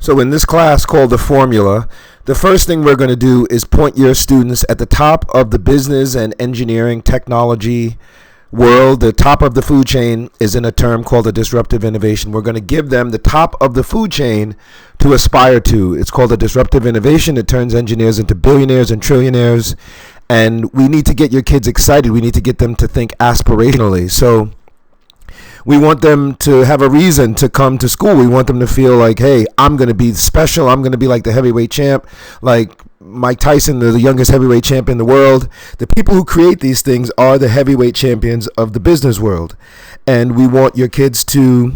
So in this class called The Formula, the first thing we're going to do is point your students at the top of the business and engineering technology world. The top of the food chain is in a term called a disruptive innovation. We're going to give them the top of the food chain to aspire to. It's called a disruptive innovation. It turns engineers into billionaires and trillionaires. And we need to get your kids excited. We need to get them to think aspirationally. So we want them to have a reason to come to school. We want them to feel like, hey, I'm going to be special. I'm going to be like the heavyweight champ, like Mike Tyson, the youngest heavyweight champ in the world. The people who create these things are the heavyweight champions of the business world. And we want your kids to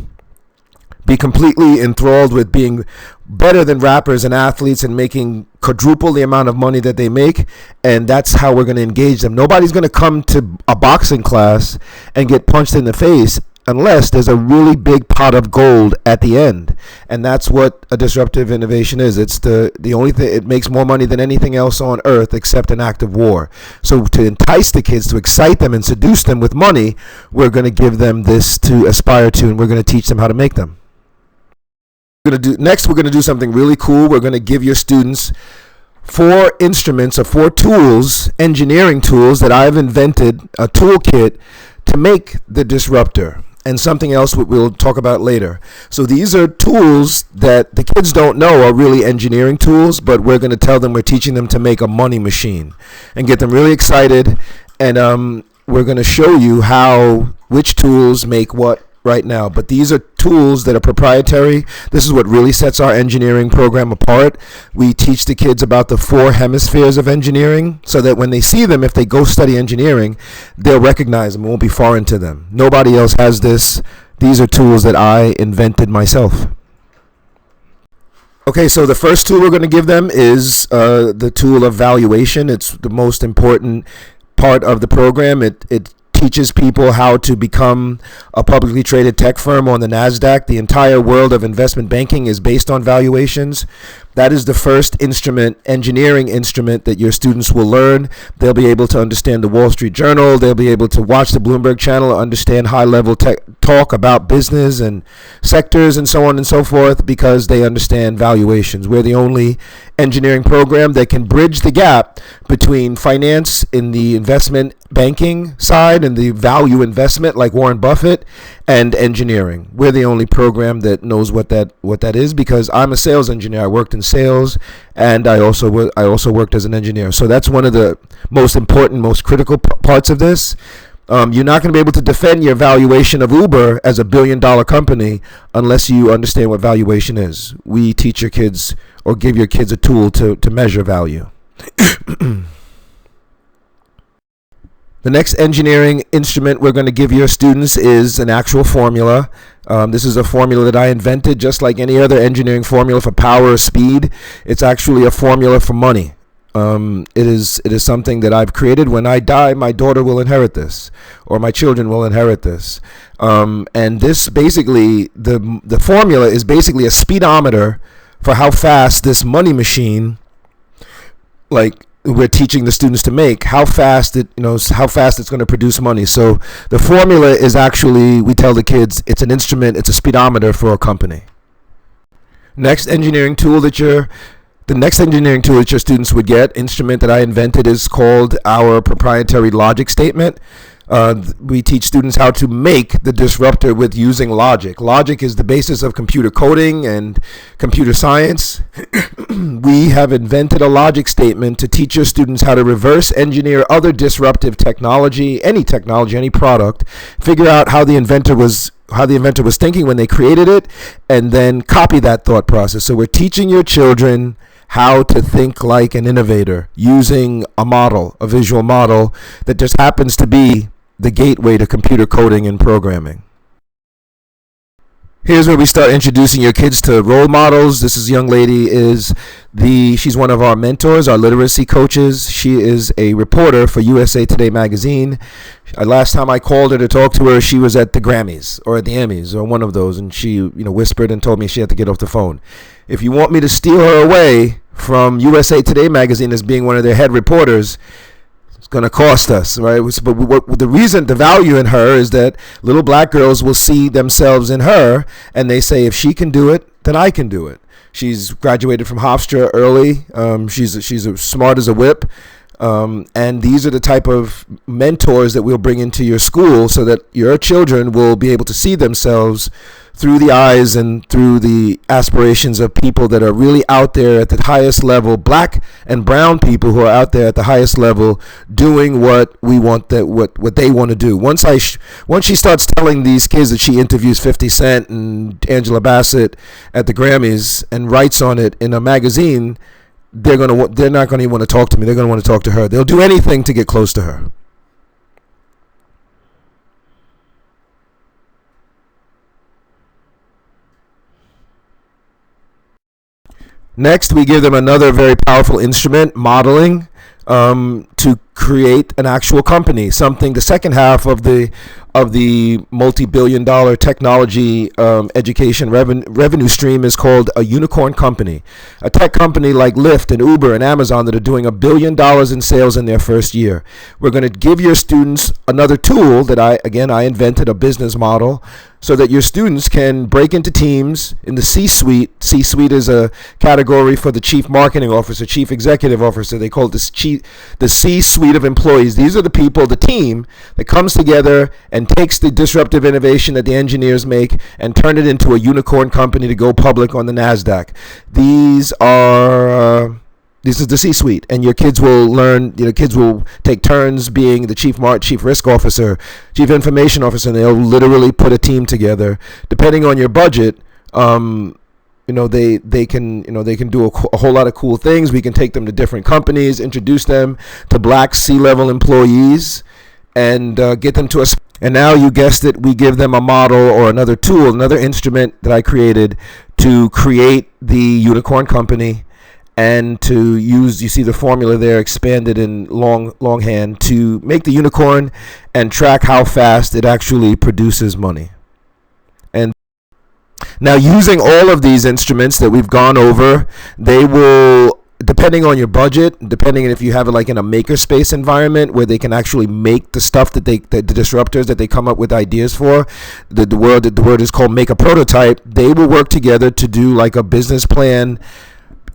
be completely enthralled with being better than rappers and athletes and making quadruple the amount of money that they make. And that's how we're going to engage them. Nobody's going to come to a boxing class and get punched in the face unless there's a really big pot of gold at the end. And that's what a disruptive innovation is. It's the only thing, it makes more money than anything else on earth except an act of war. So to entice the kids, to excite them and seduce them with money, we're going to give them this to aspire to, and we're going to teach them how to make them. Next, we're going to do something really cool. We're going to give your students 4 instruments or 4 tools, engineering tools that I've invented, a toolkit to make the disruptor, and something else we'll talk about later. So these are tools that the kids don't know are really engineering tools, but we're going to tell them we're teaching them to make a money machine and get them really excited. And we're going to show you which tools make what right now. But these are tools that are proprietary. This is what really sets our engineering program apart. We teach the kids about the 4 hemispheres of engineering so that when they see them, if they go study engineering, they'll recognize them. It won't be foreign to them. Nobody else has this. These are tools that I invented myself. Okay, so the first tool we're going to give them is the tool of valuation. It's the most important part of the program. It teaches people how to become a publicly traded tech firm on the NASDAQ. The entire world of investment banking is based on valuations. That is the first engineering instrument that your students will learn. They'll be able to understand the Wall Street Journal. They'll be able to watch the Bloomberg Channel, understand high-level talk about business and sectors and so on and so forth because they understand valuations. We're the only engineering program that can bridge the gap between finance in the investment banking side and the value investment like Warren Buffett and engineering. We're the only program that knows what that is because I'm a sales engineer. I worked in sales and I also worked as an engineer. So that's one of the most important, most critical parts of this. You're not going to be able to defend your valuation of Uber as a billion-dollar company unless you understand what valuation is. We teach your kids or give your kids a tool to measure value. The next engineering instrument we're going to give your students is an actual formula. This is a formula that I invented, just like any other engineering formula for power or speed. It's actually a formula for money. It is something that I've created. When I die, my daughter will inherit this, or my children will inherit this. And this basically, the formula is basically a speedometer for how fast this money machine, like we're teaching the students to make, how fast it's going to produce money. So the formula is actually, we tell the kids, it's an instrument, it's a speedometer for a company. The next engineering tool that your students would get, instrument that I invented, is called our proprietary logic statement. We teach students how to make the disruptor with using logic. Logic is the basis of computer coding and computer science. We have invented a logic statement to teach your students how to reverse engineer other disruptive technology, any product, figure out how the inventor was thinking when they created it, and then copy that thought process. So we're teaching your children how to think like an innovator using a visual model that just happens to be the gateway to computer coding and programming. Here's where we start introducing your kids to role models. This young lady she's one of our mentors, our literacy coaches. She is a reporter for USA Today magazine. Last time I called her to talk to her, she was at the Grammys or at the Emmys or one of those, and she whispered and told me she had to get off the phone. If you want me to steal her away from USA Today magazine as being one of their head reporters, It's going to cost us, right? But the reason, the value in her is that little black girls will see themselves in her, and they say, if she can do it, then I can do it. She's graduated from Hofstra early. She's as smart as a whip. And these are the type of mentors that we'll bring into your school so that your children will be able to see themselves through the eyes and through the aspirations of people that are really out there at the highest level, black and brown people who are out there at the highest level doing what we want, what they want to do. Once she starts telling these kids that she interviews 50 Cent and Angela Bassett at the Grammys and writes on it in a magazine, they're not going to want to talk to me. They're going to want to talk to her. They'll do anything to get close to her. Next, we give them another very powerful instrument, modeling, to create an actual company. The second half of the multi-billion-dollar technology education revenue stream is called a unicorn company. A tech company like Lyft and Uber and Amazon that are doing $1 billion in sales in their first year. We're going to give your students another tool that I invented, a business model, so that your students can break into teams in the C-suite. C-suite is a category for the chief marketing officer, chief executive officer. They call it the C-suite of employees. These are the people, the team that comes together and takes the disruptive innovation that the engineers make and turn it into a unicorn company to go public on the NASDAQ. This is the C-suite, and your kids will learn. Kids will take turns being the chief risk officer, chief information officer, and they'll literally put a team together. Depending on your budget, they can do a whole lot of cool things. We can take them to different companies, introduce them to black C-level employees, and get them to us. And now, you guessed it, we give them a model or another tool, another instrument that I created to create the unicorn company. And to use, you see the formula there expanded in longhand, to make the unicorn and track how fast it actually produces money. And now, using all of these instruments that we've gone over, they will, depending on your budget, depending on if you have it like in a makerspace environment where they can actually make the stuff that the disruptors that they come up with ideas for, the word is called make a prototype. They will work together to do like a business plan.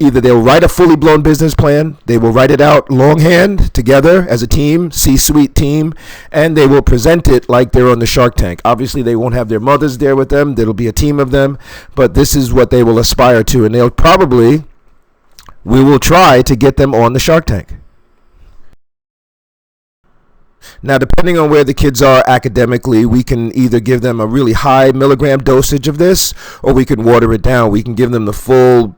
Either they'll write a fully blown business plan, they will write it out longhand together as a team, C-suite team, and they will present it like they're on the Shark Tank. Obviously, they won't have their mothers there with them. There'll be a team of them, but this is what they will aspire to, and we will try to get them on the Shark Tank. Now, depending on where the kids are academically, we can either give them a really high milligram dosage of this, or we can water it down. We can give them the full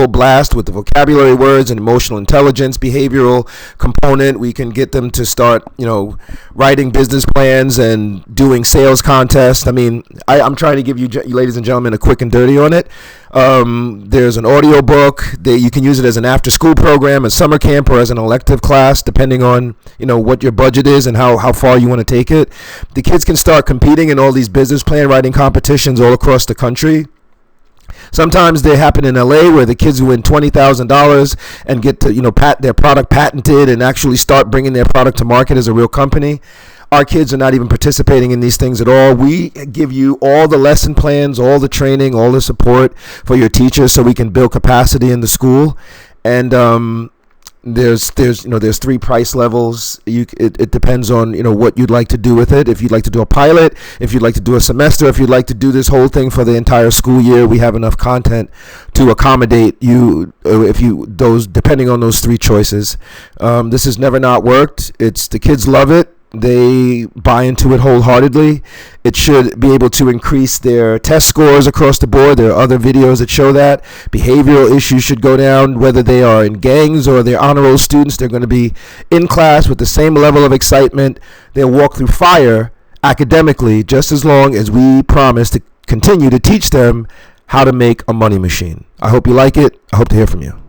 blast with the vocabulary words and emotional intelligence, behavioral component. We can get them to start, writing business plans and doing sales contests. I mean, I'm trying to give you, ladies and gentlemen, a quick and dirty on it. There's an audio book. You can use it as an after-school program, a summer camp, or as an elective class, depending on what your budget is and how far you want to take it. The kids can start competing in all these business plan writing competitions all across the country. Sometimes they happen in LA where the kids win $20,000 and get to their product patented and actually start bringing their product to market as a real company. Our kids are not even participating in these things at all. We give you all the lesson plans, all the training, all the support for your teachers so we can build capacity in the school. And there's 3 price levels. It depends on what you'd like to do with it. If you'd like to do a pilot, if you'd like to do a semester, if you'd like to do this whole thing for the entire school year, we have enough content to accommodate you. Depending on those 3 choices. This has never not worked. The kids love it. They buy into it wholeheartedly. It should be able to increase their test scores across the board. There are other videos that show that. Behavioral issues should go down, whether they are in gangs or they're honor roll students. They're going to be in class with the same level of excitement. They'll walk through fire academically just as long as we promise to continue to teach them how to make a money machine. I hope you like it. I hope to hear from you.